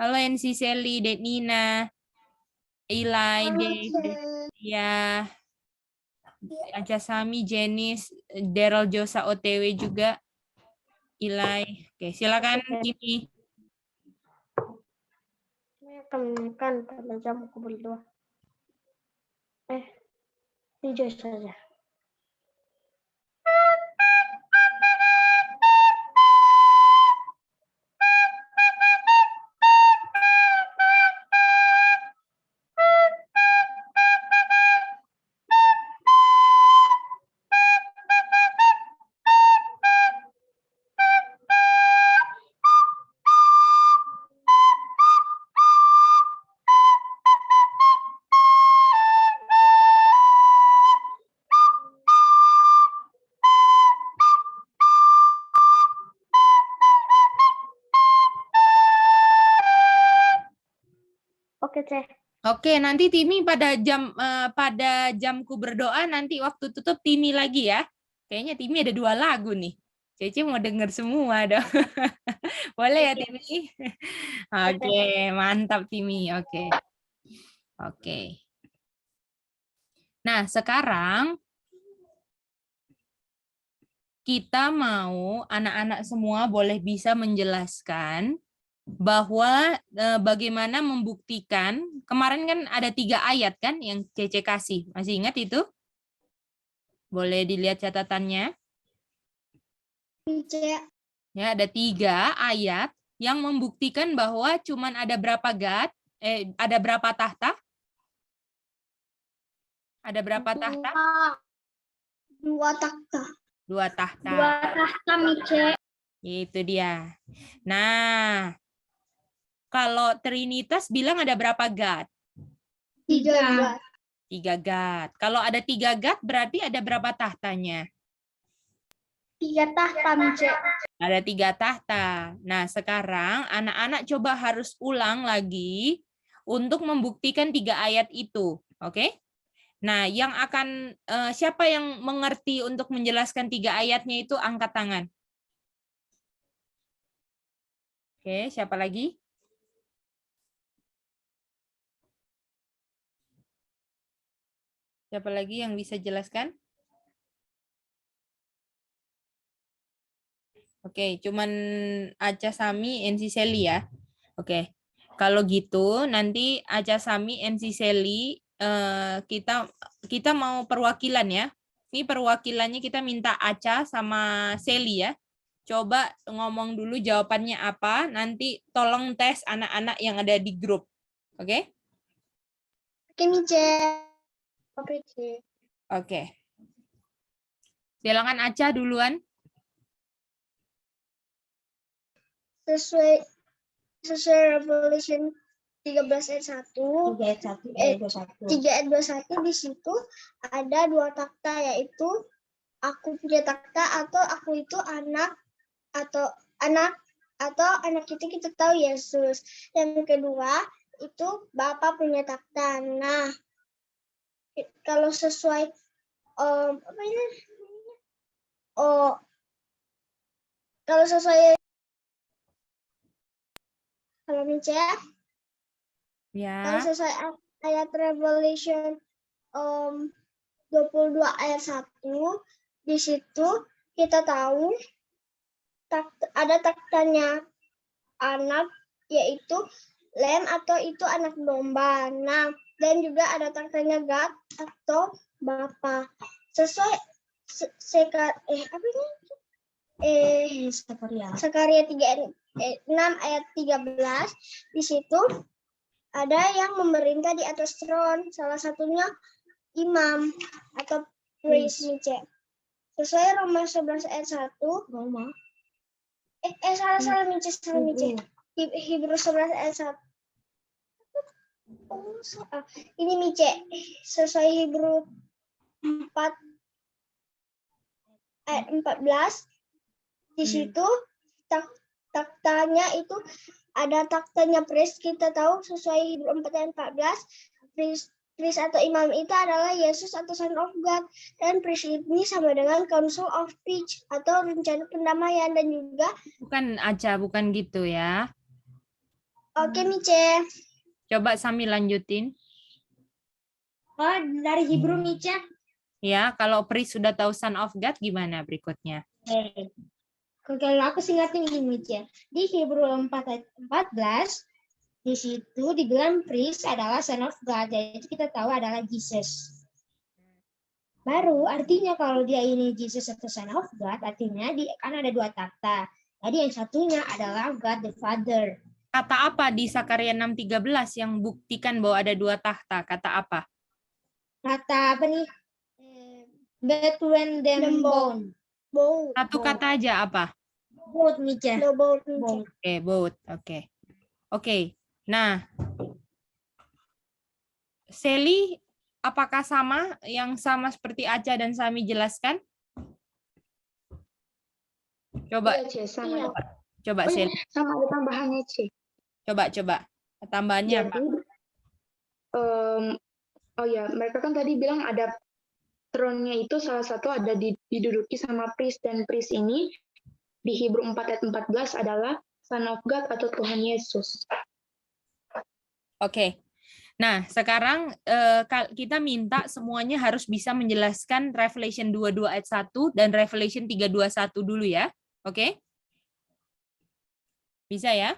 Halo NC Sally, Nina, Eli, Dave, ya, Aca Sami, Jenis, Daryl Josa OTW juga, Eli. Oke, silakan Kimi. Saya akan menekan pada jam aku berdua. Tidur saja. Oke, Ceh. Oke, nanti Timi pada jamku berdoa nanti waktu tutup Timi lagi ya. Kayaknya Timi ada 2 lagu nih. Cece mau denger semua dong. Boleh ya Timi? Oke, mantap Timi. Oke. Oke. Nah, sekarang kita mau anak-anak semua boleh bisa menjelaskan bahwa bagaimana membuktikan, kemarin kan ada 3 ayat kan yang Cece kasih. Masih ingat itu? Boleh dilihat catatannya. Ya, ada 3 ayat yang membuktikan bahwa cuman ada berapa ada berapa tahta? Ada berapa tahta? 2 takhta. 2 tahta. 2 takhta, Mice. Itu dia. Nah, kalau Trinitas bilang ada berapa God? 3. 3 God. Kalau ada 3 God berarti ada berapa tahtanya? 3 takhta, Mice. Ada 3 tahta. Nah, sekarang anak-anak coba harus ulang lagi untuk membuktikan 3 ayat itu. Oke? Nah, siapa yang mengerti untuk menjelaskan 3 ayatnya itu angkat tangan. Oke, siapa lagi? Siapa lagi yang bisa jelaskan? Oke, cuman Aca Sami, NC Sally ya. Oke. Kalau gitu nanti Aca Sami, NC Sally kita mau perwakilan ya. Ini perwakilannya kita minta Aca sama Sally ya. Coba ngomong dulu jawabannya apa, nanti tolong tes anak-anak yang ada di grup. Oke? Oke, Mice. Oke, Ceh. Oke. Silakan Aca duluan. Sesuai Revelation 13 ayat 1, 3 ayat 21 di situ ada 2 takhta, yaitu aku punya takhta atau aku itu anak anak itu kita tahu Yesus. Yang kedua itu Bapa punya takhta. Nah, kalau sesuai kalau sesuai kalau Mice, Ya. kalau sesuai ayat Revelation 22 ayat 1, di situ kita tahu ada taktanya anak, yaitu lamb atau itu anak domba. Nah, dan juga ada taktanya God atau Bapa. Sesuai Sakaria 6 ayat 13, di situ ada yang memerintah di atas tron, salah satunya imam atau priest. Sesuai Roma 11 ayat 1. Salah Mice. Hebrew 11 ayat 1. Ini Mice. Sesuai Hebrew 4 ayat 14. Di situ taktanya itu ada taktanya priest. Kita tahu sesuai Hebrew 4 ayat 14, priest atau imam itu adalah Yesus atau Son of God, dan priest ini sama dengan Council of Peace atau rencana pendamaian. Dan juga Bukan Aca, bukan gitu ya. Oke, Mice. Coba Sami lanjutin. Oh, dari Hebrew, Mice. Ya, kalau Pris sudah tahu Son of God gimana berikutnya? Kalau aku singkatin ini, Mice. Di Hebrew 4 ayat 14, di situ dibilang priest adalah son of God. Jadi kita tahu adalah Jesus. Baru artinya kalau dia ini Jesus atau son of God, artinya kan ada dua takhta. Jadi yang satunya adalah God the Father. Kata apa di Sakaria 6:13 yang buktikan bahwa ada dua tahta? Kata apa? Kata apa nih? But when them born. Satu kata aja apa? Both, Mice. Both. Oke, both. Oke. Oke. Nah, Sally, apakah sama yang sama seperti Aca dan Sami jelaskan? Coba, Iya, C, sama. coba Oh, Sally. iya, sama ada tambahannya, C. Coba. Tambahannya apa? Jadi, oh ya, mereka kan tadi bilang ada throne-nya itu salah satu ada diduduki sama priest, dan priest ini di Hebrew 4 ayat 14 adalah Son of God atau Tuhan Yesus. Oke. Nah, sekarang kita minta semuanya harus bisa menjelaskan Revelation 22 ayat 1 dan Revelation 3:21 dulu ya. Oke? Bisa ya?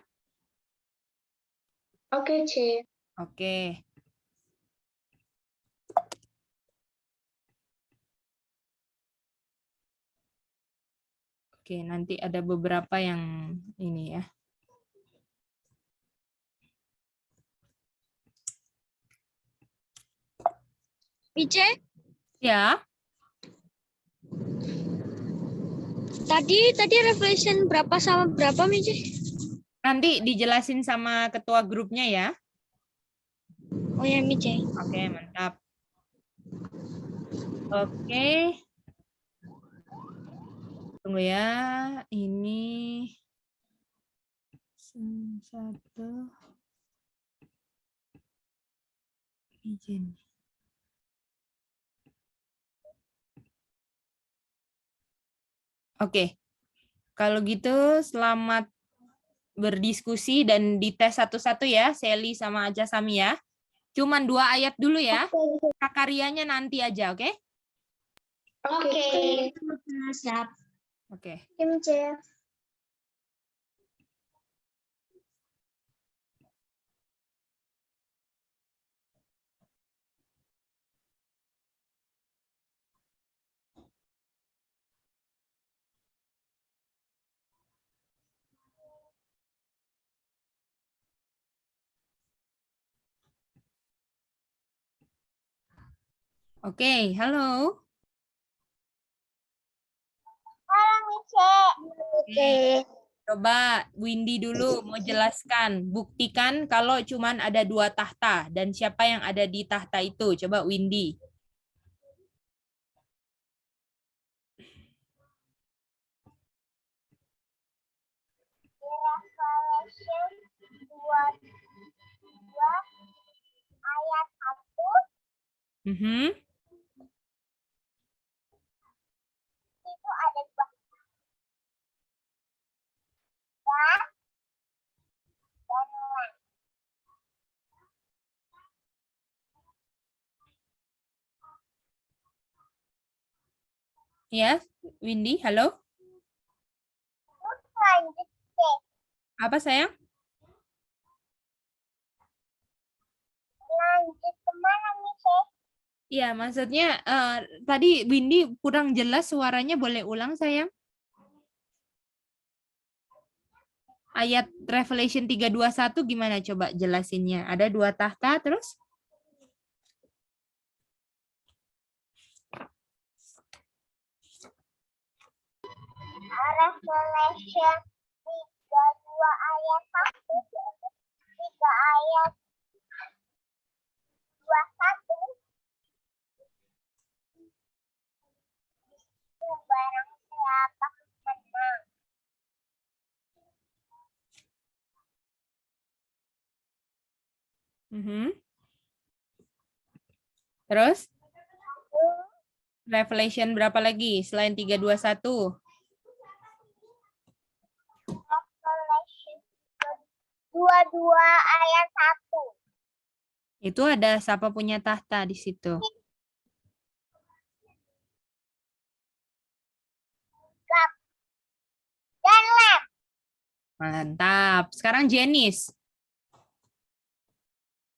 Oke, C. Oke. Oke, nanti ada beberapa yang ini ya. Mice, Ya, tadi Revelation berapa sama berapa, Mice? nanti dijelasin sama ketua grupnya ya. Oh ya, Mice. Oke, mantap. Oke. Tunggu ya. Ini satu izin. Oke. Kalau gitu selamat berdiskusi dan dites satu-satu ya, Sally sama Aja Sami ya. Cuman 2 ayat dulu ya. Karyanya nanti aja, oke? Oke. Siap. Oke. Mice. Oke, halo. Halo, Mice. Oke. Coba Windy dulu mau jelaskan. Buktikan kalau cuman ada 2 tahta dan siapa yang ada di tahta itu. Coba Windy. Revelation 22 ayat 1 Mhm. itu ada dua dan Ya, Windy, halo. lanjut deh. Apa sayang? Lanjut kemana, Mice? Iya, maksudnya tadi Windy kurang jelas suaranya, boleh ulang sayang? Ayat Revelation 3:21 gimana coba jelasinnya? Ada 2 tahta terus? Revelation 32 ayat 1 3 ayat 21 itu barang siapa menang. Terus Revelation berapa lagi selain 3:21? Revelation 22 ayat 1. Itu ada siapa punya tahta di situ? Dan lab. Mantap. Sekarang Jenis.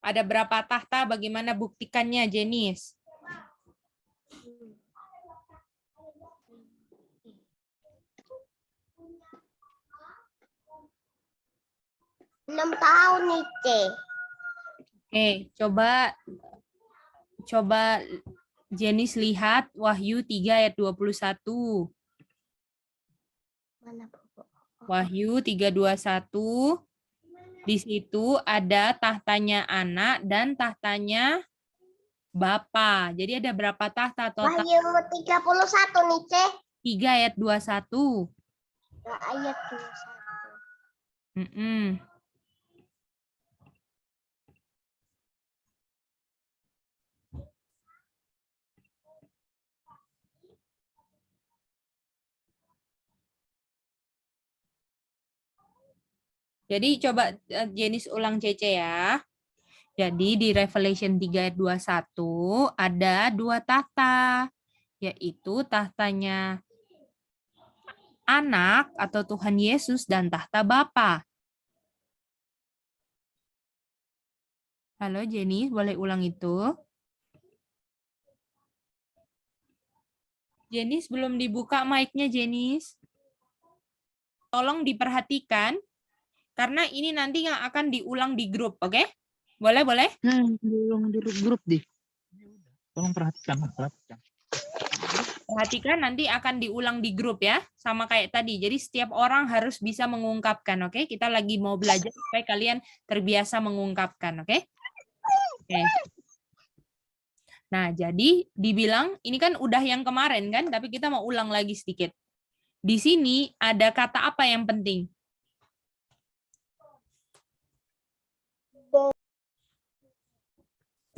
Ada berapa tahta? Bagaimana buktikannya, Jenis? 6 tahun nih, C. Oke, coba Jenis lihat Wahyu 3 ayat 21. Mana, Bu? Wahyu 3:21. Di situ ada tahtanya anak dan tahtanya Bapa. Jadi ada berapa tahta total? Wahyu 31 nih, C. 3 ayat 21. Ayat 21. Mm-mm. Jadi coba Jenis ulang CC ya. Jadi di Revelation 3 ayat 21 ada 2 tahta, yaitu tahtanya anak atau Tuhan Yesus dan tahta Bapa. Halo Jenis, boleh ulang itu? Jenis belum dibuka mic-nya Jenis. Tolong diperhatikan karena ini nanti yang akan diulang di grup, oke? Boleh, boleh? Belum di grup deh. Tolong perhatikan. Perhatikan nanti akan diulang di grup ya, sama kayak tadi. Jadi setiap orang harus bisa mengungkapkan, oke? Kita lagi mau belajar supaya kalian terbiasa mengungkapkan, oke? Oke. Nah, jadi dibilang ini kan udah yang kemarin kan, tapi kita mau ulang lagi sedikit. Di sini ada kata apa yang penting?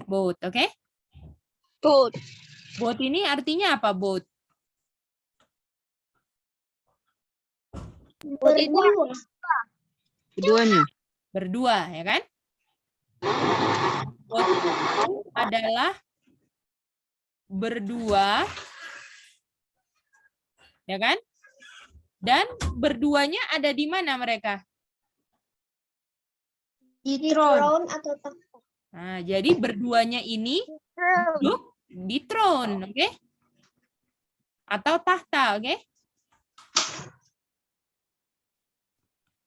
Boat, oke? Boat. Boat ini artinya apa, boat? Berdua. Keduanya. Berdua, ya kan? Boat itu adalah berdua, ya kan? Dan berduanya ada di mana mereka? Di throne atau takhta. Nah, jadi berduanya ini duduk di throne, oke? Atau tahta, oke?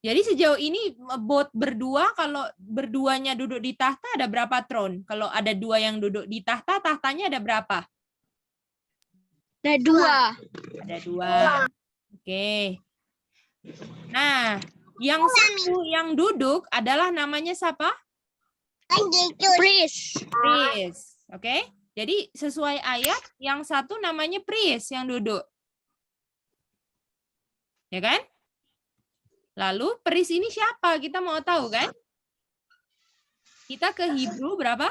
Jadi sejauh ini boat berdua, kalau berduanya duduk di tahta ada berapa throne? Kalau ada dua yang duduk di tahta, tahtanya ada berapa? Ada 2. Ada 2. Oke. Nah, yang satu yang duduk adalah namanya siapa? Priest. Priest. Oke. Jadi sesuai ayat, yang satu namanya priest yang duduk. Ya kan? Lalu priest ini siapa? Kita mau tahu kan? Kita ke Hebrew berapa?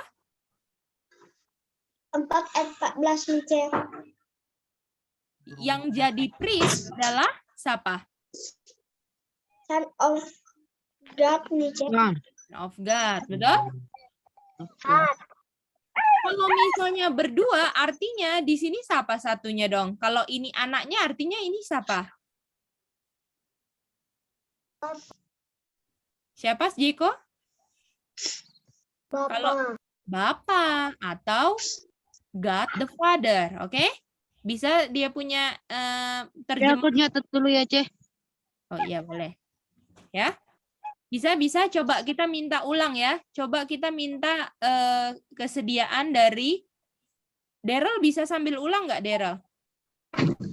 4 ayat 14 nih, C. Yang jadi priest adalah siapa? Son of God nih, C. Of God, betul? Kalau misalnya berdua, artinya di sini siapa satunya dong? Kalau ini anaknya, artinya ini siapa? Siapa, Jiko? Kalau Bapa atau God the Father, oke? Bisa dia punya terjemah. Aku nyatet dulu ya, Ceh. Oh iya, boleh. Ya. Bisa coba kita minta ulang ya. Coba kita minta kesediaan dari Daryl, bisa sambil ulang nggak, Daryl?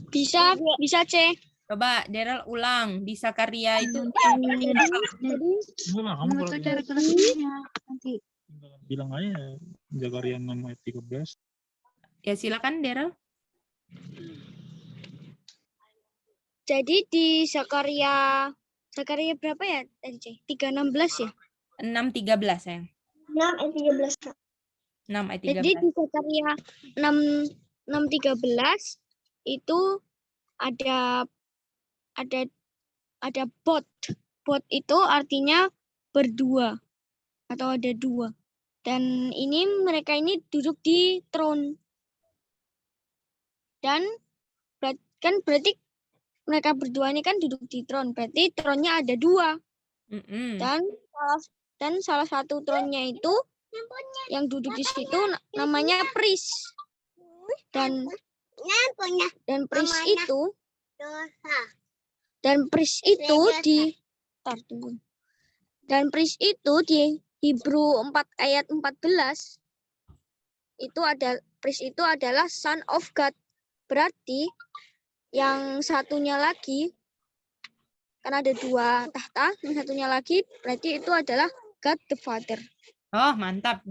Bisa, C. Coba Daryl ulang di Sakaria itu yang Kamu kalau cari kelasnya nanti. Bilang aja Zakaria 6 ayat 13. ya silakan Daryl. Jadi di Zakaria berapa ya tadi, C? 3:16 ya? 6:13 sayang. 6 ayat 13. 6 ayat 13. Jadi di Zakaria 6:13 itu ada bot. Bot itu artinya berdua atau ada dua. Dan ini mereka ini duduk di throne. Dan kan berarti mereka berdua ini kan duduk di throne. Berarti throne-nya ada dua. Dan salah satu throne-nya itu yang duduk di situ namanya priest. Dan priest itu di Hebrew 4 ayat 14 itu ada priest itu adalah son of God. Berarti yang satunya lagi kan ada dua tahta, yang satunya lagi berarti itu adalah God the Father. Oh, mantap,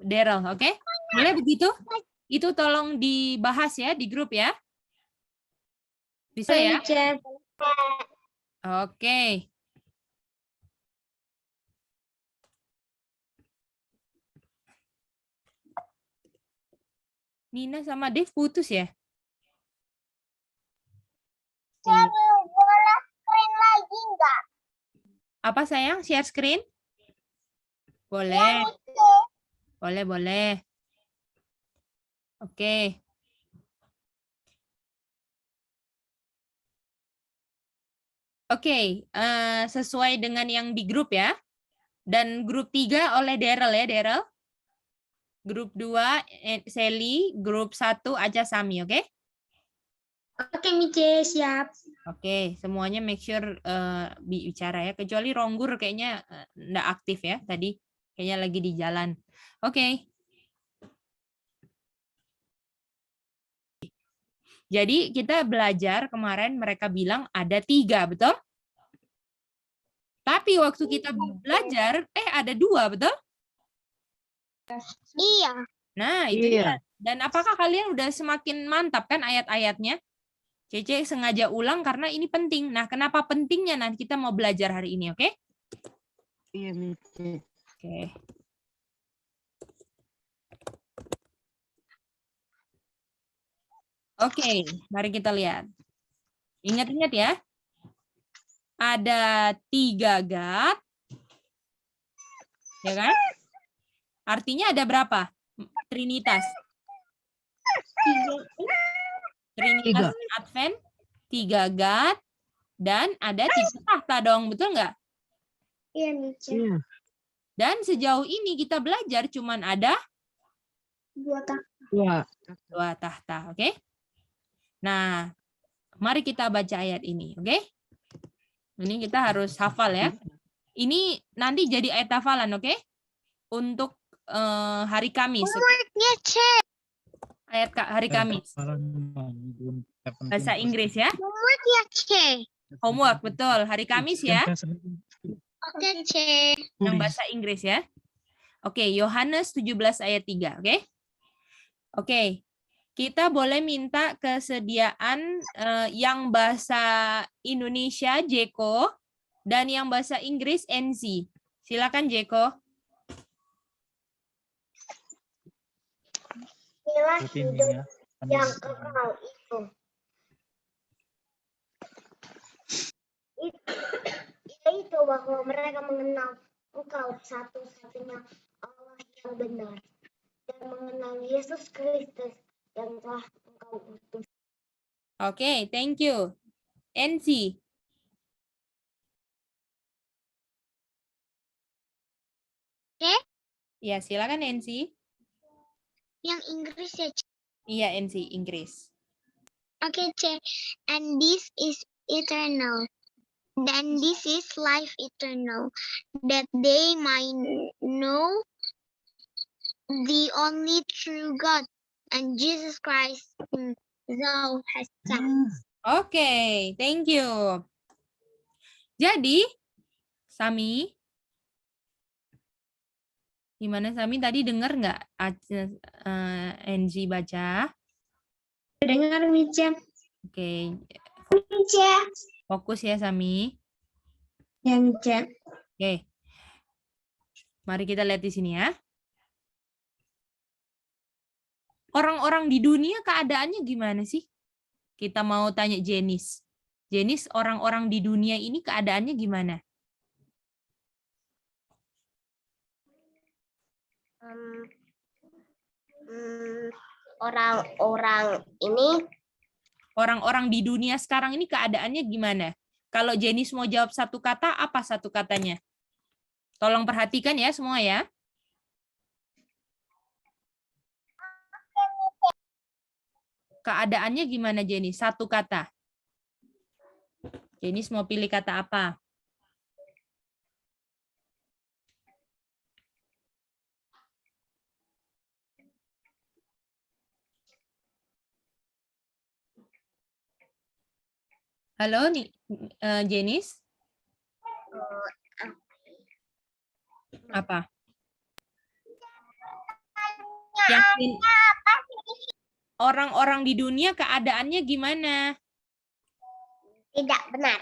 Daryl. Oke, boleh begitu? Itu tolong dibahas ya di grup ya. Bisa ya? Oke. Nina sama Dev putus ya? Boleh screen lagi enggak? Apa sayang? Share screen? Boleh. Boleh. Oke. Oke, sesuai dengan yang di grup ya. Dan grup 3 oleh Daryl ya, Daryl. Grup 2 Sally, grup 1 Aja Sami, oke? Oke, Mice, siap. Oke, semuanya make sure bicara ya. Kecuali Ronggur kayaknya enggak aktif ya tadi. Kayaknya lagi di jalan. Oke. Jadi kita belajar kemarin mereka bilang ada 3, betul? Tapi waktu kita belajar, ada 2, betul? Iya. Nah, itu dia. Dan apakah kalian udah semakin mantap kan ayat-ayatnya? Cece sengaja ulang karena ini penting. Nah, kenapa pentingnya nanti kita mau belajar hari ini, oke? Iya, Mice. Oke. Oke, mari kita lihat. Ingat-ingat ya. Ada 3 God. Ya kan? Artinya ada berapa? Trinitas. Trinitas Advent, 3 God, dan ada 3 tahta dong, betul nggak? Iya, Mice. Iya. Dan sejauh ini kita belajar cuman ada 2 tahta. 2 tahta, oke? Nah, mari kita baca ayat ini, oke? Ini kita harus hafal ya. Ini nanti jadi ayat hafalan, oke? Untuk hari Kamis. Ayat hari Kamis. Bahasa Inggris ya. Homework, betul. Hari Kamis ya. Oke, Ce. Yang bahasa Inggris ya. Oke, Yohanes 17 ayat 3, oke? Oke. Kita boleh minta kesediaan yang bahasa Indonesia Jeko dan yang bahasa Inggris NC. Silakan Jeko. Inilah Berarti ini hidup ya. yang kekal itu. Itu bahwa mereka mengenal Engkau satu-satunya Allah yang benar dan mengenal Yesus Kristus yang telah Engkau utus. Oke, thank you. NC. Oke. Ya, silakan NC. Yang Inggris ya, Ce. Iya, NC Inggris. Oke, Ce. And this is eternal. Then this is life eternal, that they might know the only true God and Jesus Christ whom thou hast sent. Oke, thank you. Jadi, Sami, gimana Sami tadi dengar nggak NG baca? Dengar, Mice. Oke, Mice. fokus ya Sami. Ya, Mice. Oke, mari kita lihat di sini ya. Orang-orang di dunia keadaannya gimana sih? Kita mau tanya Jenis. Jenis, orang-orang di dunia ini keadaannya gimana? Orang-orang ini Orang-orang di dunia sekarang ini keadaannya gimana? Kalau Jenis mau jawab satu kata, apa satu katanya? Tolong perhatikan ya semua ya. Keadaannya gimana Jenis? Satu kata. Jenis mau pilih kata apa? Halo nih, Jenis? Apa? Yang orang-orang di dunia keadaannya gimana? tidak benar.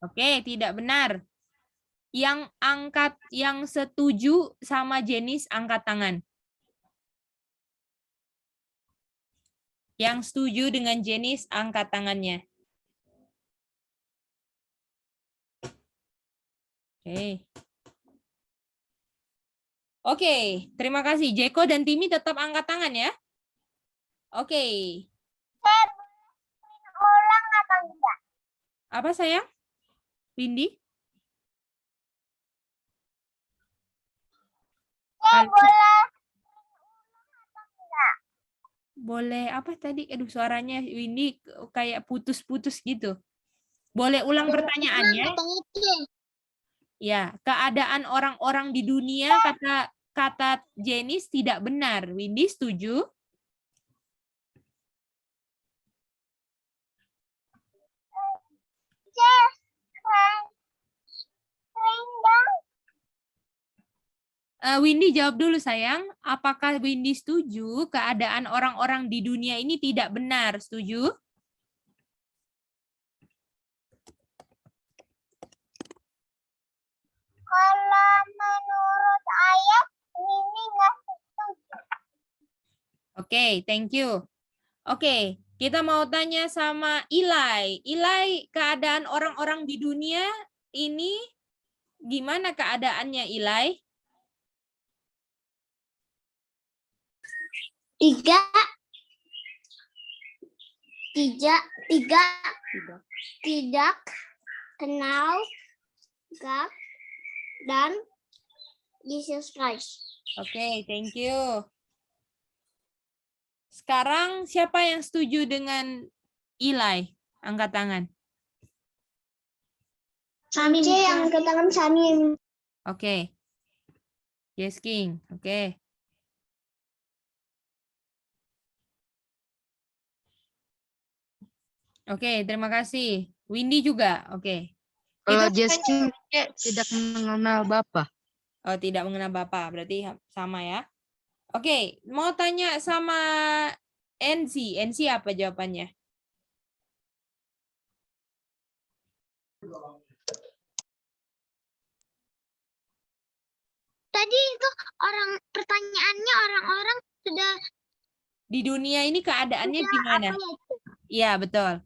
Oke, tidak benar. Yang setuju sama Jenis angkat tangan. Yang setuju dengan Jenis angkat tangannya. Oke. Oke, terima kasih. Jeko dan Timi tetap angkat tangan ya. Oke. Ulang apa enggak? Apa sayang? Windy? Boleh apa tadi? Aduh, suaranya Windy kayak putus-putus gitu. Boleh ulang pertanyaannya? Ya, keadaan orang-orang di dunia kata Jenis tidak benar. Windy setuju? Windy jawab dulu sayang. Apakah Windy setuju keadaan orang-orang di dunia ini tidak benar? Setuju? Kalau menurut ayat ini nggak setuju. Oke, thank you. Oke, kita mau tanya sama Ilai. Ilai, keadaan orang-orang di dunia ini gimana keadaannya, Ilai? Tidak kenal God dan Jesus Christ. Oke, thank you. Sekarang siapa yang setuju dengan Ilai? Angkat tangan. Sami yang angkat tangan Sami. Oke. Yes, King. Oke. Oke, terima kasih. Windy juga. Oke. Kalau Kita Jesking tidak mengenal Bapa. Oh, tidak mengenal Bapak. Berarti sama ya. Oke, mau tanya sama NC. NC apa jawabannya? Tadi itu pertanyaannya orang-orang sudah Di dunia ini keadaannya gimana? Iya, betul.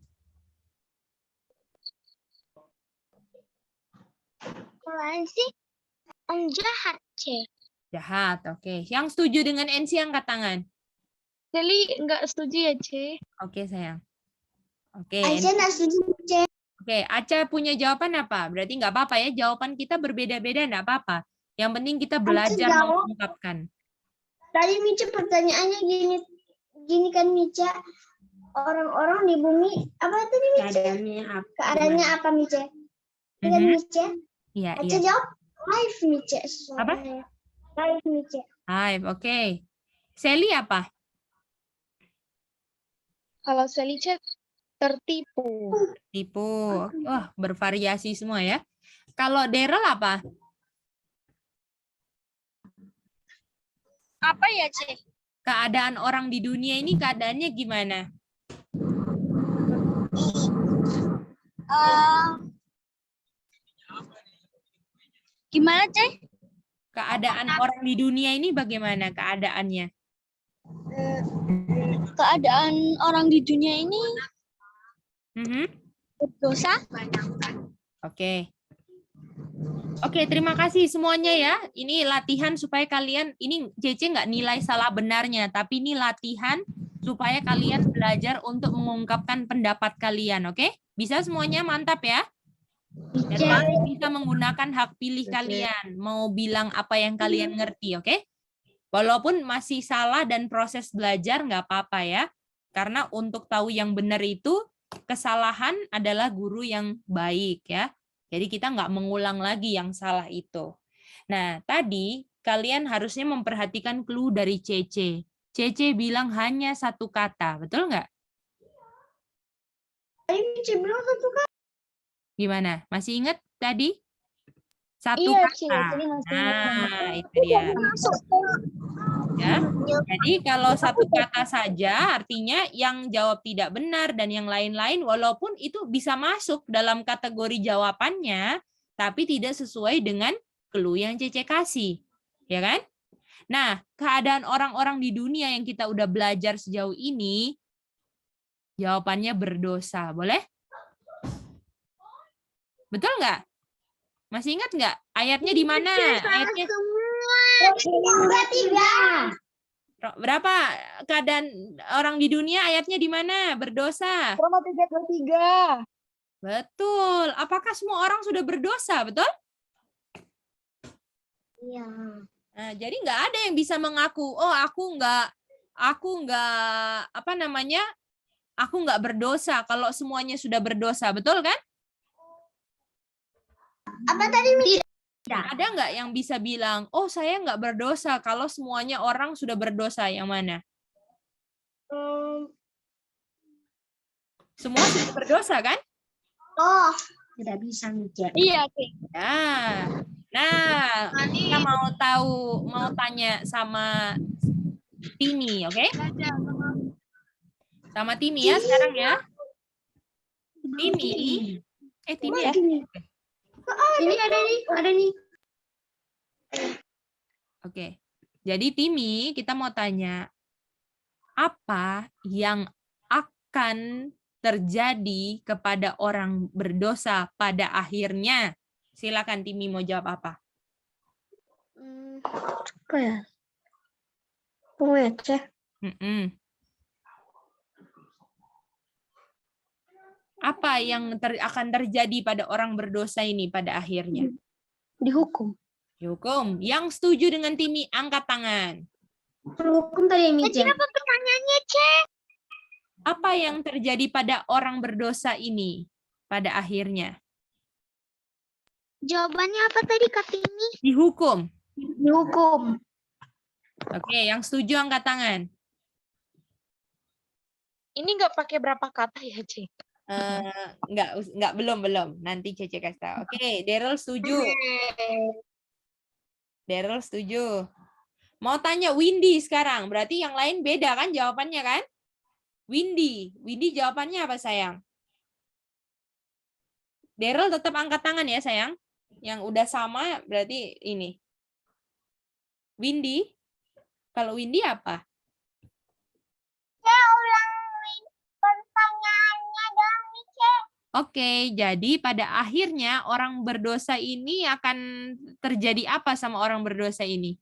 Kalau sih jahat, C. Jahat, oke. Yang setuju dengan NC angkat tangan. Jadi nggak setuju ya, C. Oke, sayang. Oke. Aisyah nggak setuju, C. Oke, Aca punya jawaban apa? Berarti nggak apa-apa ya. Jawaban kita berbeda-beda, nggak apa-apa. Yang penting kita belajar jawab. mengungkapkan. Tadi Mica pertanyaannya gini kan Mica, orang-orang di bumi apa tadi Mica? Keadaannya apa Mica? Kan Mica? Iya, Aca iya. jawab live Mica. Apa? Live Mica. Hai, oke. Sally apa? Kalau Sally C tertipu. Tipu. Wah, bervariasi semua ya. Kalau Daryl apa? Apa ya, C? Keadaan orang di dunia ini keadaannya gimana? Gimana, C? Keadaan orang di dunia ini bagaimana keadaannya? Keadaan orang di dunia ini Mhm. berdosa. Oke. Oke, terima kasih semuanya ya. Ini latihan supaya kalian, ini Cece nggak nilai salah benarnya, tapi ini latihan supaya kalian belajar untuk mengungkapkan pendapat kalian, oke? Bisa semuanya, mantap ya. Dan masih bisa menggunakan hak pilih kalian, mau bilang apa yang kalian ngerti, oke? Walaupun masih salah dan proses belajar nggak apa-apa ya. Karena untuk tahu yang benar itu, kesalahan adalah guru yang baik ya. Jadi kita nggak mengulang lagi yang salah itu. Nah, tadi kalian harusnya memperhatikan clue dari Cece. Cece bilang hanya satu kata, betul nggak? bilang satu kali. Gimana? Masih ingat tadi? Satu Iya, kata. tadi masih Nah, itu dia. Ya. Jadi kalau satu kata saja artinya yang jawab tidak benar dan yang lain-lain walaupun itu bisa masuk dalam kategori jawabannya tapi tidak sesuai dengan clue yang Cece kasih. Ya kan? Nah, keadaan orang-orang di dunia yang kita udah belajar sejauh ini jawabannya berdosa. Boleh? Betul nggak? Masih ingat nggak? Ayatnya di mana? Ayatnya berapa keadaan orang di dunia ayatnya di mana? Berdosa. Roma 3:23. Betul. Apakah semua orang sudah berdosa? Betul? Iya. Nah, jadi nggak ada yang bisa mengaku, oh aku nggak apa namanya? Aku nggak berdosa kalau semuanya sudah berdosa. Betul kan? Apa tadi? Ada nggak yang bisa bilang, oh saya nggak berdosa kalau semuanya orang sudah berdosa? Yang mana? Semua sudah berdosa kan? Oh, tidak bisa mikir. Iya, Ya. Nah, kita mau tanya sama Timi, oke? Sama Timi ya sekarang ya. Timi. Timi ya. Ini ada nih. Oke. Jadi Timi, kita mau tanya apa yang akan terjadi kepada orang berdosa pada akhirnya? Silakan Timi mau jawab apa? Apa ya? Tunggu ya, Cek. Apa yang akan terjadi pada orang berdosa ini pada akhirnya? Dihukum. Dihukum. Yang setuju dengan Timi, angkat tangan. Hukum tadi yang mikir. Apa pertanyaannya, Cek? Apa yang terjadi pada orang berdosa ini pada akhirnya? Jawabannya apa tadi, Kak Tini? Dihukum. Dihukum. Oke, yang setuju angkat tangan. Ini nggak pakai berapa kata ya, Cik? Enggak, belum. Nanti Cece kasih tahu. Oke, Daryl setuju. Daryl setuju. Mau tanya Windy sekarang. Berarti yang lain beda kan jawabannya kan? Windy jawabannya apa sayang? Daryl tetap angkat tangan ya sayang. Yang udah sama berarti ini. Windy? Kalau Windy apa? Oke, jadi pada akhirnya orang berdosa ini akan terjadi apa sama orang berdosa ini?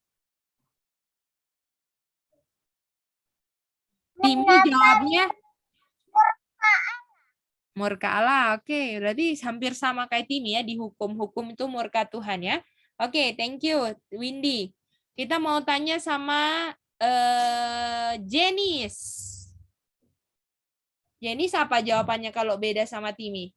Timi jawabnya murka Allah. Oke, berarti hampir sama kayak Timi ya, dihukum. Hukum itu murka Tuhan ya. Oke, thank you Windy. Kita mau tanya sama Jenis. Jenis apa jawabannya kalau beda sama Timi?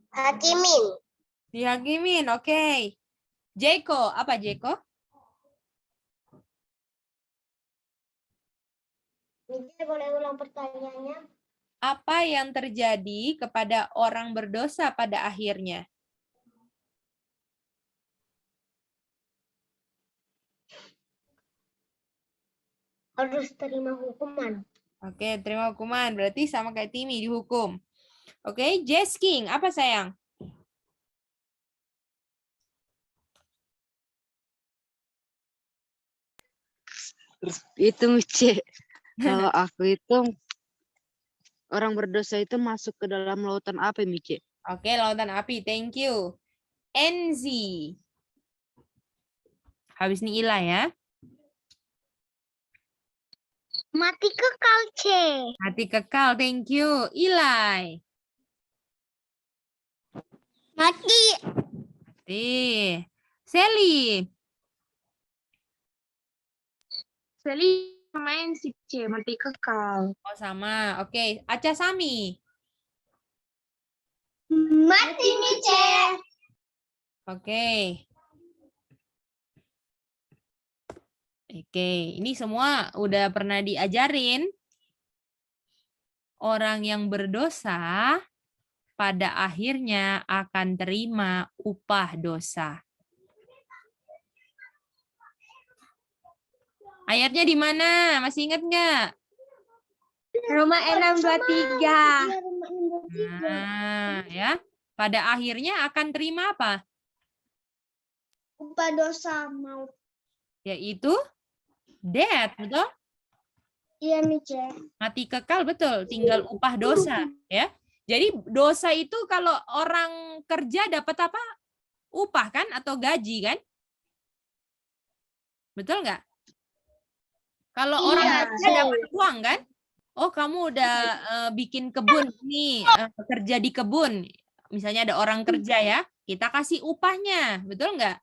Hakimin. Dihakimin, oke. Jeko, apa Jeko? Mikir boleh ulang pertanyaannya? Apa yang terjadi kepada orang berdosa pada akhirnya? Harus terima hukuman. Oke, terima hukuman. Berarti sama kayak Timi, dihukum. Oke, Jess King, apa sayang? Itu, Cik. Kalau aku itu orang berdosa itu masuk ke dalam lautan apa, Mice? Oke, lautan api. Thank you. Enzi. Habis ini Ila ya. Mati kekal, C. Mati kekal. Thank you. Ilai. Mati. Mati. Sally. Sally main si C, mati kekal. Oh, sama. Oke. Aca Sami. Mati nih, C. Oke. Oke, ini semua udah pernah diajarin. Orang yang berdosa pada akhirnya akan terima upah dosa. Ayatnya di mana? Masih ingat nggak? Roma 6:23. Nah, ya. Pada akhirnya akan terima apa? Upah dosa maut. Yaitu death, betul? Iya, nih, C. Mati kekal, betul. Tinggal upah dosa, ya. Jadi dosa itu kalau orang kerja dapat apa? Upah kan atau gaji kan? Betul nggak? Kalau orang kerja dapat uang kan? Oh, kamu udah bikin kebun nih, kerja di kebun. Misalnya ada orang kerja ya, kita kasih upahnya, betul nggak?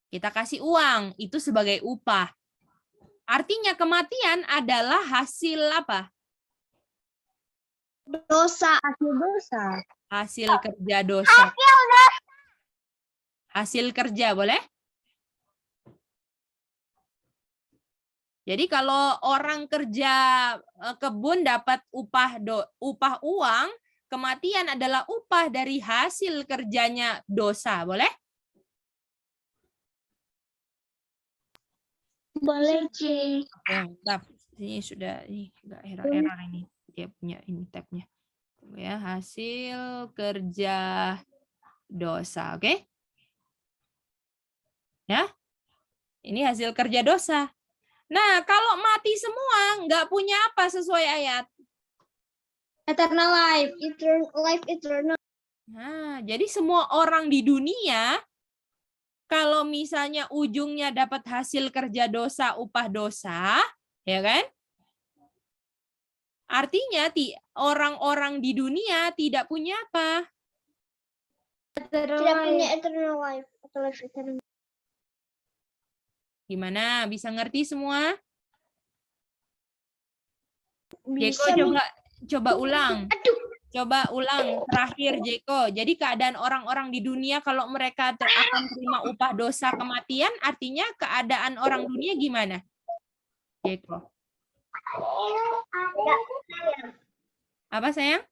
Kita kasih uang, itu sebagai upah. Artinya kematian adalah hasil apa? Dosa. Hasil dosa. Hasil kerja dosa. Hasil kerja, boleh? Jadi kalau orang kerja kebun dapat upah uang, kematian adalah upah dari hasil kerjanya dosa, boleh? Boleh, C. Oke, mantap. Ini sudah ini enggak error ini. Dia punya ini tab-nya. Tunggu ya, hasil kerja dosa, oke? Ya. Ini hasil kerja dosa. Nah, kalau mati semua, nggak punya apa sesuai ayat? Eternal life. Eternal. Nah, jadi semua orang di dunia, kalau misalnya ujungnya dapat hasil kerja dosa, upah dosa, ya kan? Artinya orang-orang di dunia tidak punya apa? Tidak punya eternal life. Atau life eternal. Gimana? Bisa ngerti semua? Bisa. Jeko coba ulang. Coba ulang terakhir Jeko. Jadi keadaan orang-orang di dunia kalau mereka akan terima upah dosa kematian, artinya keadaan orang dunia gimana? Jeko. Apa sayang?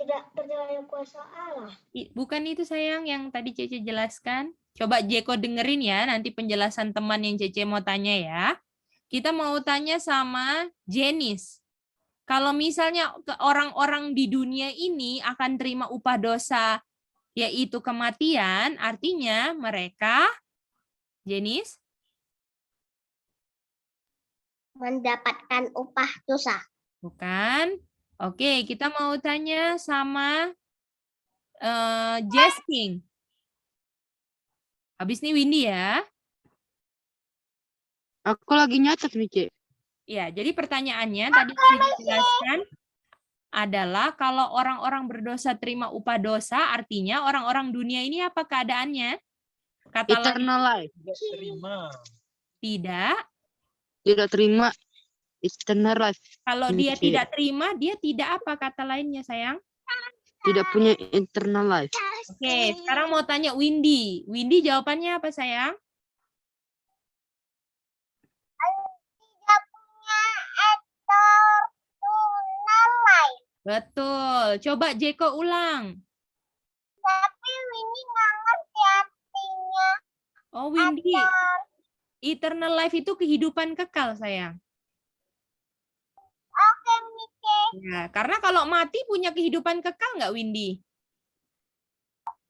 Tidak percaya kuasa Allah. Bukan itu sayang yang tadi Cece jelaskan. Coba Jeko dengerin ya nanti penjelasan teman yang Cece mau tanya ya. Kita mau tanya sama Jenis. Kalau misalnya orang-orang di dunia ini akan terima upah dosa, yaitu kematian, artinya mereka, Jenis? Mendapatkan upah dosa. Bukan. Oke, kita mau tanya sama Jesking. Habis ini Windy ya. Aku lagi nyatet, Mice. Ya, jadi pertanyaannya tadi sudah dijelaskan adalah kalau orang-orang berdosa terima upah dosa, artinya orang-orang dunia ini apa keadaannya? Kata lain, Eternal life. Terima. tidak. Tidak terima eternal life. Kalau dia Mice. tidak terima, dia tidak apa kata lainnya, sayang? Tidak punya eternal life. Oke, sekarang mau tanya Windy. Windy jawabannya apa, sayang? Tidak punya eternal life. Betul. Coba Jeko ulang. Tapi Winnie nggak ngerti artinya. Oh, Windy. Eternal life itu kehidupan kekal, sayang. Oke, Mike. Ya, karena kalau mati punya kehidupan kekal nggak, Windy?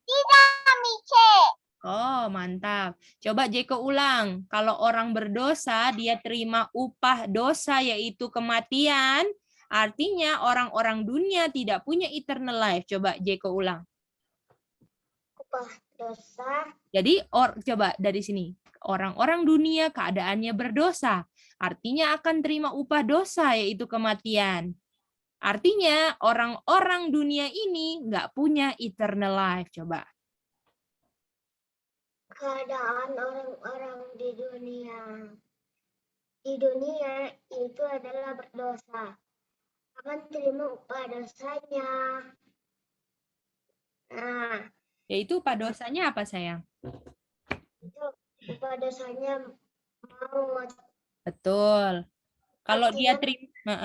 Tidak, Mike. Oh, mantap. Coba Jeko ulang. Kalau orang berdosa, dia terima upah dosa, yaitu kematian. Artinya orang-orang dunia tidak punya eternal life. Coba Jeko ulang. Upah dosa. Jadi, coba dari sini. Orang-orang dunia keadaannya berdosa. Artinya akan terima upah dosa, yaitu kematian. Artinya orang-orang dunia ini nggak punya eternal life. Coba. Keadaan orang-orang di dunia itu adalah berdosa, akan terima upah dosanya. Nah, Yaitu upah dosanya apa, sayang? itu upah dosanya maut. Betul. Kalau dia Artinya- terima,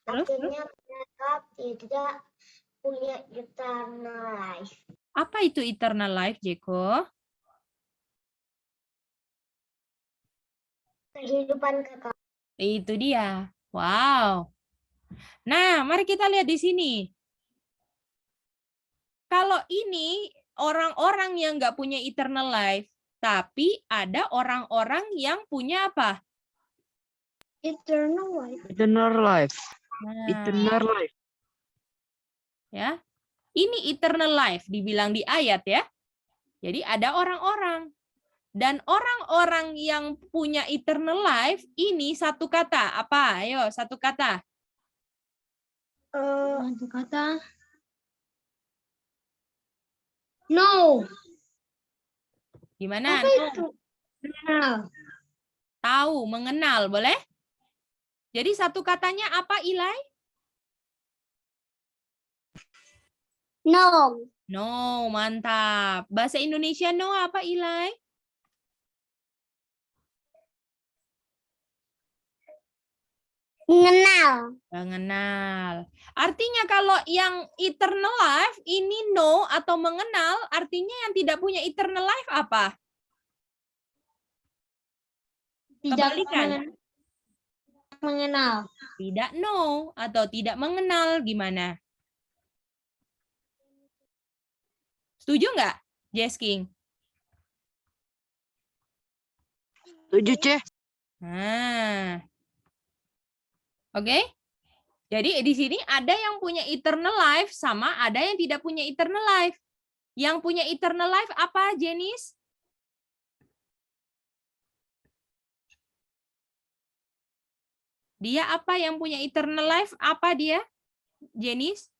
Terus? Akhirnya mereka tidak punya eternal life. Apa itu eternal life, Jeko? Kehidupan kekal. Itu dia. Wow. Nah, mari kita lihat di sini. Kalau ini orang-orang yang nggak punya eternal life, tapi ada orang-orang yang punya apa? Eternal life. Eternal life. Nah, Eternal life. ya. Ini eternal life dibilang di ayat ya. Jadi ada orang-orang. Dan orang-orang yang punya eternal life ini satu kata. Apa? Ayo, satu kata. Satu kata. No. Gimana? Apa itu? Kenal. Tahu, mengenal, boleh? Jadi satu katanya apa, Ilai? No. No, mantap. Bahasa Indonesia no apa, Ilai? Mengenal. Mengenal. Artinya kalau yang eternal life ini no atau mengenal, artinya yang tidak punya eternal life apa? Kebalikan. Mengenal. Tidak no atau tidak mengenal, gimana? Setuju nggak, Jess King? Setuju, Ce. Nah. Oke? Jadi di sini ada yang punya eternal life sama ada yang tidak punya eternal life. Yang punya eternal life apa, Jenis? Dia apa yang punya eternal life? Apa dia, Jenis?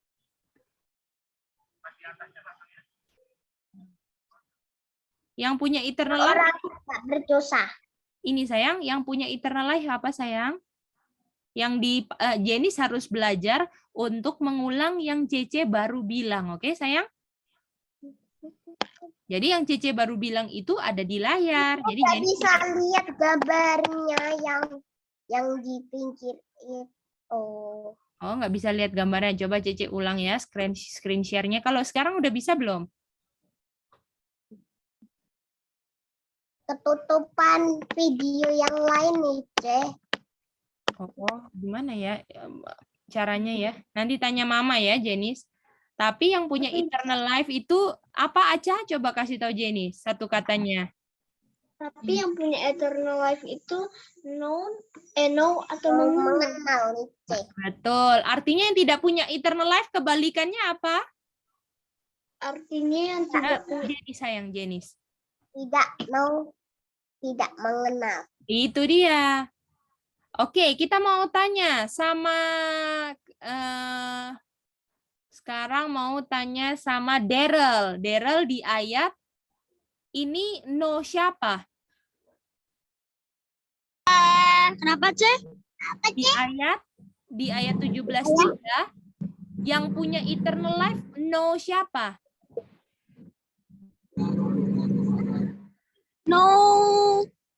Yang punya eternal life? Orang tidak berdosa. Ini sayang, yang punya eternal life apa sayang? Yang di Jenis harus belajar untuk mengulang yang Cece baru bilang, oke sayang? Jadi yang Cece baru bilang itu ada di layar. Jadi Tidak Jenis bisa lihat gambarnya yang di pinggir itu. oh nggak bisa lihat gambarnya. Coba Cece ulang ya screen share-nya. Kalau sekarang udah bisa belum? Ketutupan video yang lain nih, Ceh. Oh, gimana ya caranya ya? Nanti tanya Mama ya, Jenis. Tapi yang punya eternal life itu apa aja? Coba kasih tahu Jenis satu katanya. Tapi yang punya eternal life itu no atau mengenal nih, Ceh. Betul. Artinya yang tidak punya eternal life kebalikannya apa? Artinya yang tidak Jenis sayang, Jenis. tidak mengenal. Itu dia. Oke, kita mau tanya sama sekarang mau tanya sama Daryl. Daryl di ayat ini no siapa? Kenapa, Ceh? Di ayat 17:3 yang punya eternal life no siapa? No,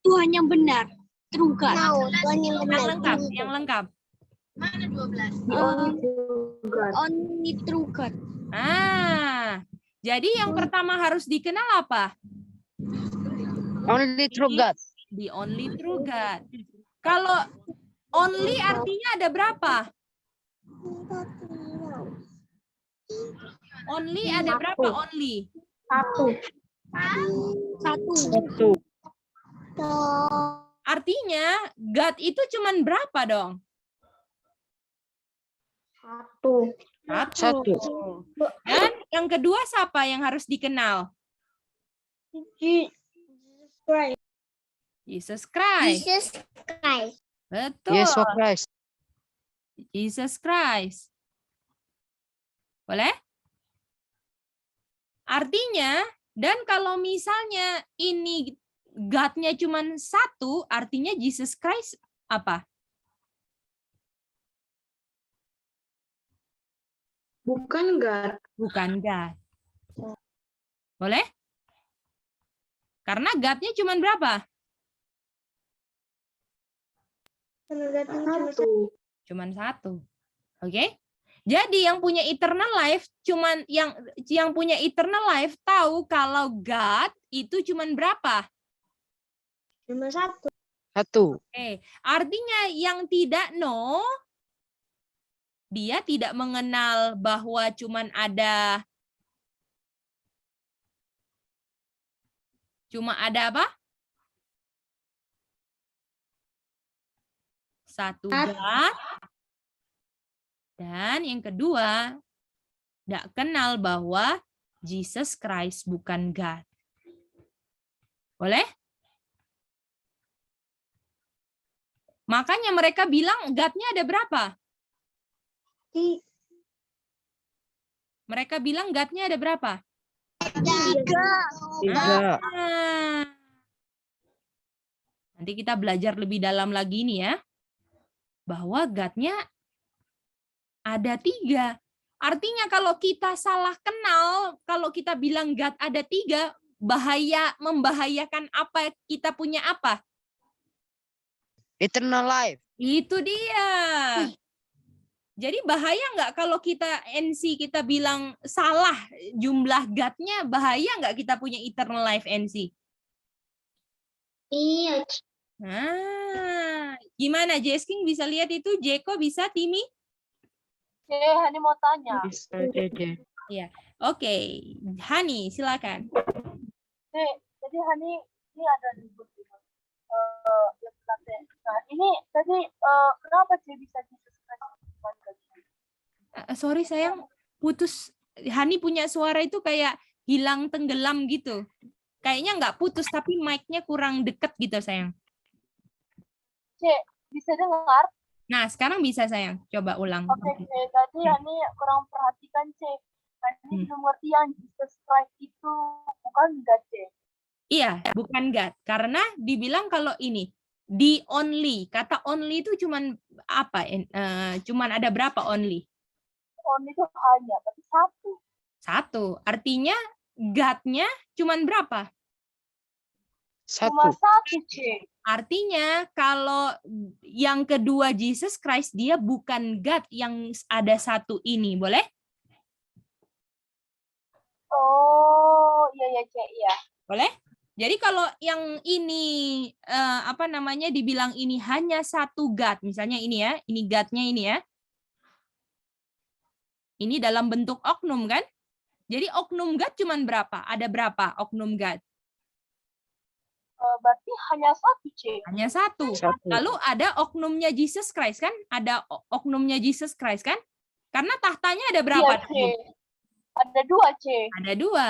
Tuhan yang benar. True God. No, Tuhan yang benar. Yang lengkap. Only true God. Jadi yang pertama harus dikenal apa? Only true God. The only true God. Kalau only artinya ada berapa? Only ada berapa only? Satu. Artinya God itu cuman berapa dong? Satu. Dan yang kedua siapa yang harus dikenal? Jesus Christ. Jesus Christ. Betul. Yesus Christ. Jesus Christ. Boleh? Artinya, dan kalau misalnya ini God-nya cuma satu, artinya Jesus Christ apa? Bukan God. Bukan God. Boleh? Karena God-nya cuma berapa? Satu. Cuman satu. Oke? Jadi yang punya eternal life cuman yang punya eternal life tahu kalau God itu cuman berapa? Cuma satu. Satu. Oke, artinya yang tidak know dia tidak mengenal bahwa cuman ada apa? Satu God. Dan yang kedua, tidak kenal bahwa Jesus Christ bukan God. Boleh? Makanya mereka bilang God-nya ada berapa? Mereka bilang God-nya ada berapa? Tiga. Nanti kita belajar lebih dalam lagi nih ya. Bahwa God-nya ada tiga. Artinya kalau kita salah kenal, kalau kita bilang God ada tiga, membahayakan apa kita punya apa? Eternal life. Itu dia. Jadi bahaya nggak kalau kita NC kita bilang salah jumlah God-nya, bahaya nggak kita punya eternal life NC? Iya. Nah, gimana Jesking bisa lihat itu? Jeko bisa, Timi? Hani mau tanya. Bisa jadi. Oke, Hani silakan. Jadi Hani ini ada di buku. Nah, ini tadi kenapa sih bisa Sorry sayang, putus. Hani punya suara itu kayak hilang tenggelam gitu. Kayaknya nggak putus tapi mic-nya kurang deket gitu sayang. Cek, bisa dengar? Nah sekarang bisa sayang, coba ulang. Oke, Cek. Tadi Hani kurang perhatikan, Cek. Hani belum ngerti yang Jesus Christ itu bukan God, Cek. Iya, bukan God. Karena dibilang kalau ini the only, kata only itu cuman apa? Cuman ada berapa only? Only itu hanya, tapi satu. Satu. Artinya God-nya cuman berapa? Cuma Satu. satu, Cek. Artinya kalau yang kedua Jesus Christ dia bukan God yang ada satu ini, boleh? Oh, iya, Cek, iya. Boleh? Jadi kalau yang ini dibilang ini hanya satu God, misalnya ini ya, ini God-nya ini ya. Ini dalam bentuk oknum kan? Jadi oknum God cuman berapa? Ada berapa oknum God? Berarti hanya satu, Cek. Hanya satu. Satu. Lalu ada oknumnya Jesus Christ kan? Ada oknumnya Jesus Christ kan? Karena tahtanya ada berapa? Iya, Cek. Ada dua, Cek. Ada dua.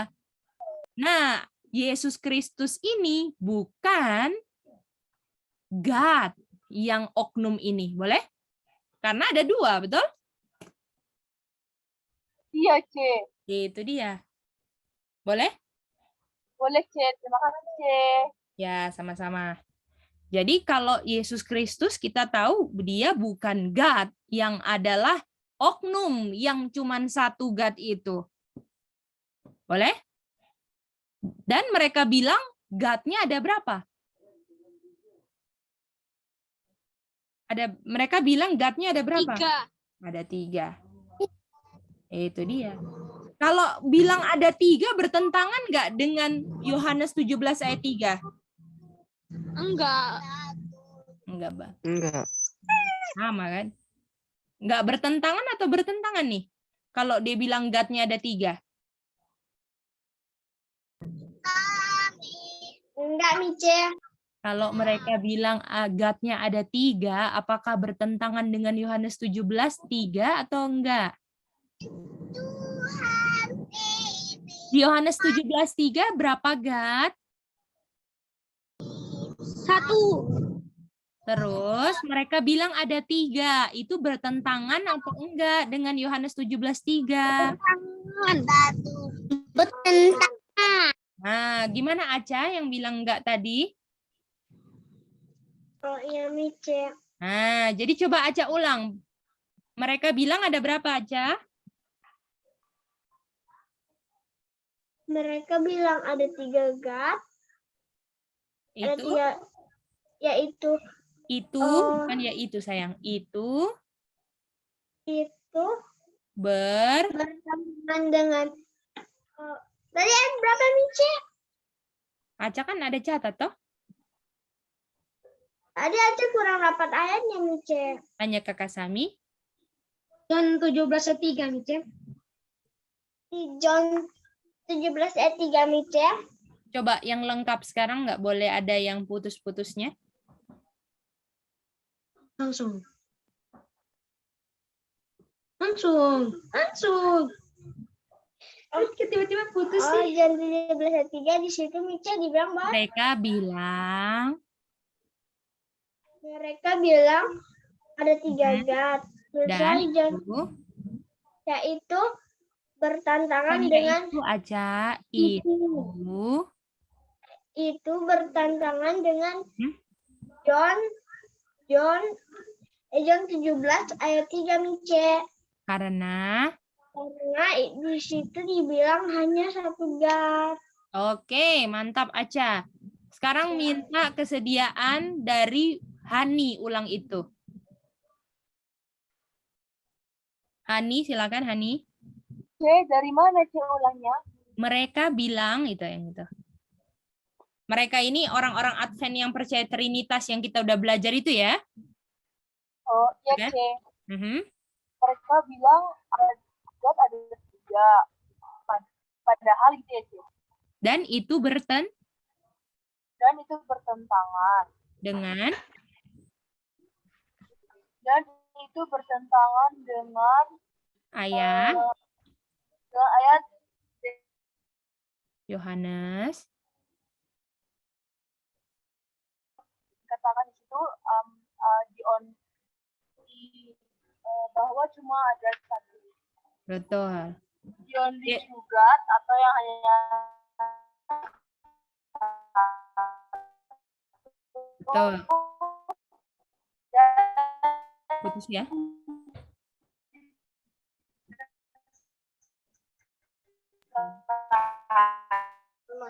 Nah, Yesus Kristus ini bukan God yang oknum ini. Boleh? Karena ada dua, betul? Iya, Cek. Itu dia. Boleh? Boleh, Cek. Terima kasih, Cek. Ya, sama-sama. Jadi kalau Yesus Kristus kita tahu dia bukan God yang adalah oknum yang cuman satu God itu. Boleh? Dan mereka bilang God-nya ada berapa? Mereka bilang God-nya ada berapa? Tiga. Ada tiga. Itu dia. Kalau bilang ada tiga bertentangan nggak dengan Yohanes 17 ayat 3? Enggak. Enggak, Bang. Enggak. Sama kan? Enggak bertentangan atau bertentangan nih? Kalau dia bilang God-nya ada tiga. Enggak, Mice. Kalau mereka bilang God-nya ada 3, apakah bertentangan dengan Yohanes 17:3 atau enggak? Di Yohanes 17:3 berapa God? 1. Terus mereka bilang ada 3. Itu bertentangan atau enggak dengan Yohanes 17:3? Bertentangan. Nah, gimana Aca yang bilang enggak tadi? Oh iya, Mice. Nah, jadi coba Aca ulang. Mereka bilang ada berapa Aca? Mereka bilang ada 3 God. Ada Itu 3, yaitu bukan ya itu sayang. Itu bertentangan dengan tadi ayat berapa, Mice? Aca kan ada catat toh? Tadi aja kurang rapat ayatnya, Mice. Tanya Kakak Sami. John 17:3, Mice. Di John 17 ayat 3, Mice. Coba yang lengkap sekarang, nggak boleh ada yang putus-putusnya. Langsung. Oh, tiba-tiba putus sih. John 17 ayat 3 di situ Mice dibilang bahwa mereka bilang ada 3 God. dan Yaitu bertentangan dengan itu aja itu bertentangan dengan John 17 ayat 3, Mice. karena di situ dibilang hanya 1 God. Oke, mantap Aca. Sekarang minta kesediaan dari Hani ulang itu. Hani, silakan Hani. Dari mana ulangnya? Mereka bilang itu yang itu. Mereka ini orang-orang Advent yang percaya Trinitas yang kita udah belajar itu ya. Oh, iya, Kan? C. Mereka bilang God ada 3. Padahal gitu ya, C. Dan itu bertentangan dengan ayat Yohanes katakan di situ bahwa cuma ada 1. betul. The only true God atau yang hanya Betul. Putus ya.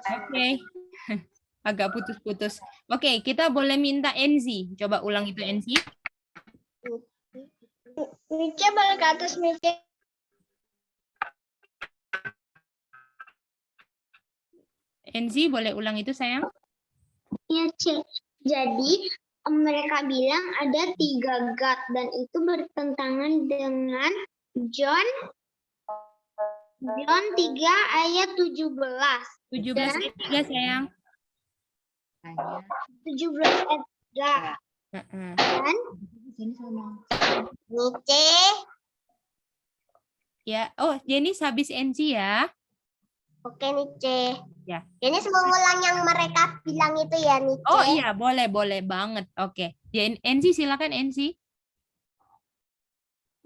Oke. Agak putus-putus. Oke, kita boleh minta Enzi. Coba ulang itu Enzi. Mice balik ke atas, Mice. Enzi boleh ulang itu sayang? Ya, C. Jadi mereka bilang ada 3 God dan itu bertentangan dengan John 3 ayat 17. 17 ayat 3 sayang. 17 ayat 3. Dan Mice. Ya, oh Jenis habis Enzi ya. Oke, Mice. Ya. Ini semua ulang yang mereka bilang itu ya, Mice. Oh iya, boleh banget. Oke. Enzi silakan Enzi.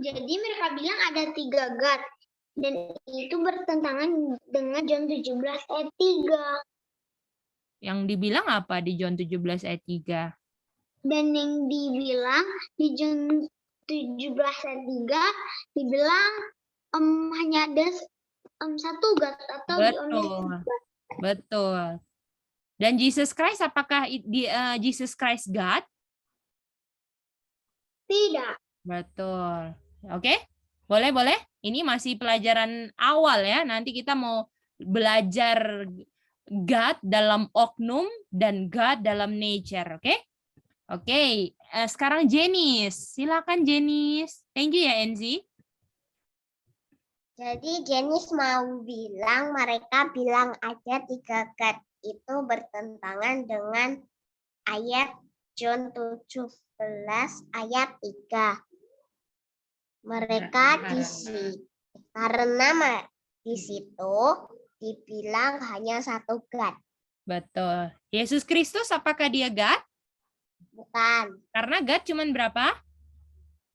Jadi mereka bilang ada 3 God dan itu bertentangan dengan John 17 ayat 3. Yang dibilang apa di John 17 ayat 3? Dan yang dibilang di John 17 ayat 3 dibilang hanya ada 1 God atau Betul. Dan Jesus Christ apakah Jesus Christ God? Tidak. Betul. Oke? Boleh. Ini masih pelajaran awal ya. Nanti kita mau belajar God dalam oknum dan God dalam nature, oke? Oke, sekarang Jenis. Silakan Jenis. Thank you ya Enzi. Jadi Jenis mau bilang mereka bilang aja 3 God. itu bertentangan dengan ayat John 17 ayat 3. Mereka karena di situ dibilang hanya satu God. Betul. Yesus Kristus apakah dia God? Bukan Karena God cuman berapa?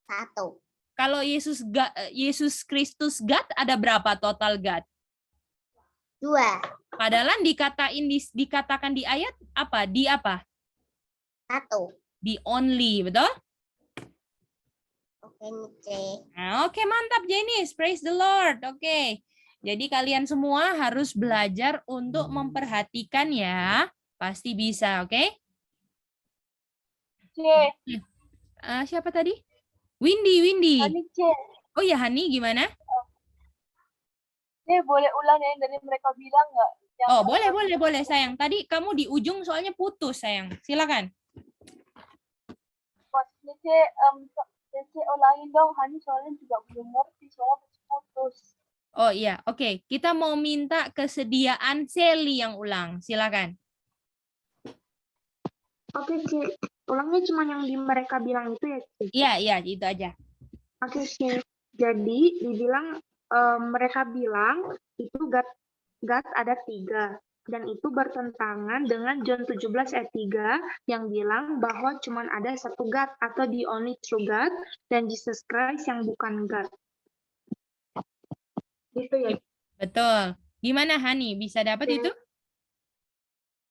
satu. Kalau Yesus Kristus God, ada berapa total God? 2. Padahal dikatakan di ayat apa? Di apa? 1. Di only, betul? Oke, Nice. Nah, oke, mantap Jenis. Praise the Lord. Oke. Jadi kalian semua harus belajar untuk memperhatikan ya. Pasti bisa, oke? C. Siapa tadi? Windy. Hani C. Oh ya, Hani gimana? Boleh ulang yang dari mereka bilang nggak? Yang Oh, mereka boleh sayang. Tadi kamu di ujung soalnya putus sayang. Silakan. Maksudnya C ulangin dong. Hani soalnya juga belum ngerti soalnya putus. Oh iya, oke. Kita mau minta kesediaan Sally yang ulang. Silakan. Oke, Ci. Ulangnya cuma yang di mereka bilang itu ya, Ci? Iya, itu aja. Oke, Ci. Jadi, dibilang mereka bilang itu God ada 3. Dan itu bertentangan dengan John 17 ayat 3 yang bilang bahwa cuma ada satu God atau the only true God dan Jesus Christ yang bukan God. Gitu ya. Betul. Gimana Hani? Bisa dapat itu?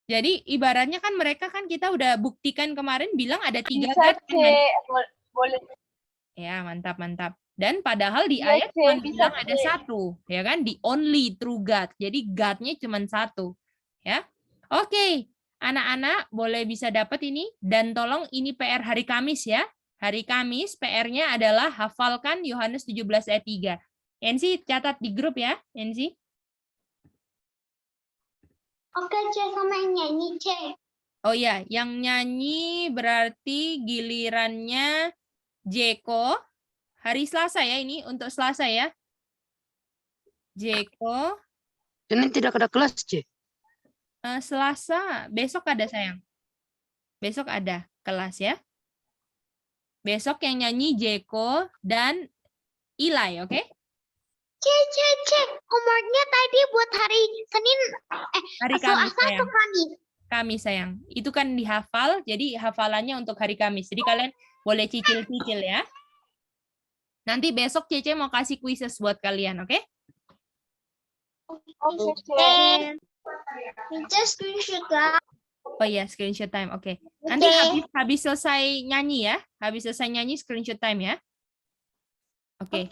Jadi ibaratnya kan mereka kan kita udah buktikan kemarin bilang ada 3 Bisa God. C. Boleh. Ya, mantap. Dan padahal di Iya, ayat C, cuma bisa, bilang ada C. 1, ya kan? The only true God. Jadi God-nya cuma 1, ya. Oke, anak-anak boleh bisa dapat ini dan tolong ini PR hari Kamis ya. Hari Kamis PR-nya adalah hafalkan Yohanes 17 ayat 3. Ensi catat di grup ya, Ensi. Oke, C, sama yang nyanyi, C. Oh ya, yang nyanyi berarti gilirannya Jeko. Hari Selasa ya ini, untuk Selasa ya. Jeko. Senin tidak ada kelas, C. Selasa, besok ada sayang. Besok ada kelas ya. Besok yang nyanyi Jeko dan Ilai, oke? C. Homeworknya tadi buat hari Senin. Hari Kamis sayang. Kamis. Kamis sayang. Itu kan dihafal, jadi hafalannya untuk hari Kamis. Jadi kalian boleh cicil-cicil ya. Nanti besok Cece mau kasih quizzes buat kalian, oke? Oke, C. Nice screenshot lah. Oh iya, screenshot time, oke. Nanti habis selesai nyanyi ya. Habis selesai nyanyi screenshot time ya. Oke.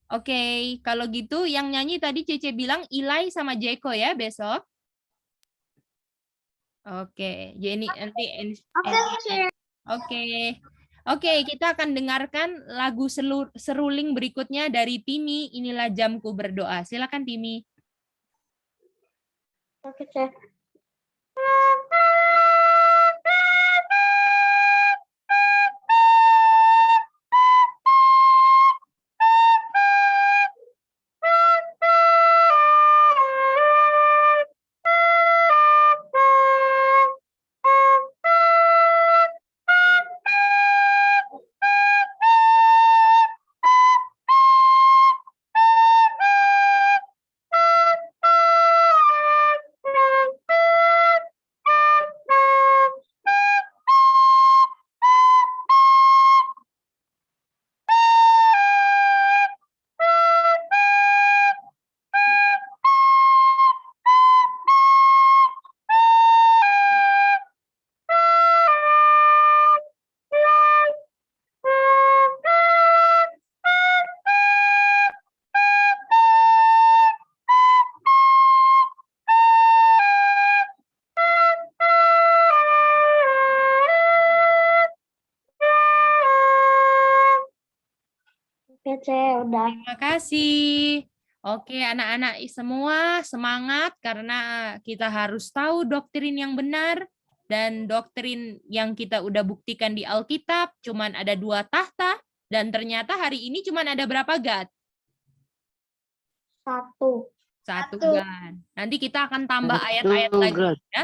Oke, kalau gitu yang nyanyi tadi Cece bilang Ilai sama Jeko ya besok. Oke, jadi nanti Oke, kita akan dengarkan lagu seruling berikutnya dari Timi, Inilah Jamku Berdoa. Silakan Timi. Oke, C. Oke, C, udah. Terima kasih. Oke, anak-anak semua semangat karena kita harus tahu doktrin yang benar dan doktrin yang kita udah buktikan di Alkitab cuman ada 2 tahta dan ternyata hari ini cuman ada berapa God? 1. Satu Satu. GAT. Nanti kita akan tambah Satu ayat-ayat lagi GAT. ya.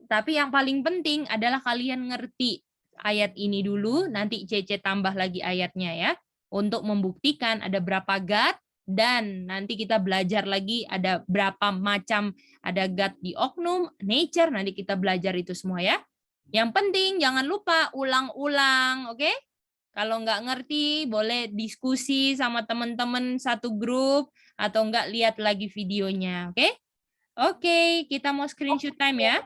Tapi yang paling penting adalah kalian ngerti ayat ini dulu, nanti Cece tambah lagi ayatnya ya. Untuk membuktikan ada berapa GAT, dan nanti kita belajar lagi ada berapa macam, ada GAT di oknum, nature, nanti kita belajar itu semua ya. Yang penting jangan lupa ulang-ulang, oke? Kalau nggak ngerti, boleh diskusi sama teman-teman satu grup, atau nggak lihat lagi videonya, oke? Oke, kita mau screenshot time ya.